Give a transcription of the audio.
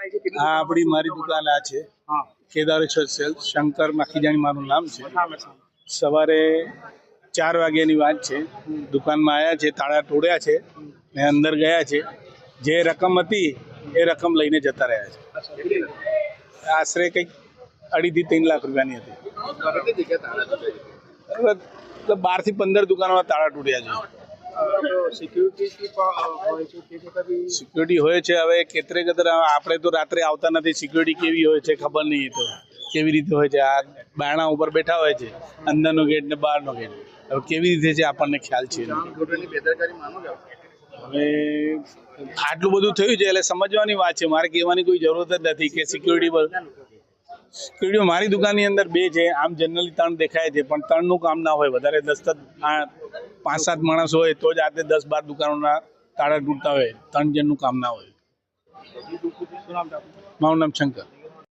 આ આપણી મારી દુકાન આ છે કેદારેશ્વર સેલ્સ, શંકર માખીજાણી મારું નામ છે. સવારે 4 વાગ્યાની વાત છે. દુકાનમાં આવ્યા છે, તાળા તોડ્યા છે ને અંદર ગયા છે. જે રકમ હતી એ રકમ લઈને જતા રહ્યા છે. આશરે કંઈક 2.5 થી 3 લાખ રૂપિયાની હતી. 12 થી 15 દુકાનોમાં તાળા તૂટ્યા છે. સિક્યુરિટી હોય છે. હવે કેતરે આપણે તો રાત્રે આવતા નથી. સિક્યુરિટી કેવી હોય છે ખબર નહીં. તો કેવી રીતે હોય છે, આ બારણા ઉપર બેઠા હોય છે, અંદરનો ગેટ ને બહારનો ગેટ. હવે કેવી રીતે છે આપણને ખ્યાલ છે. હવે આટલું બધું થયું છે એટલે સમજવાની વાત છે. મારે કહેવાની કોઈ જરૂરત જ નથી કે સિક્યુરિટી મારી દુકાનની અંદર 2 છે. આમ જનરલી 3 દેખાય છે, પણ 3નું કામ ના હોય. વધારે 5-7 માણસ હોય તો જ આતે 10-12 દુકાનોના તાળા તૂટતા હોય. 3 જણનું કામ ના હોય. મારું નામ શંકર.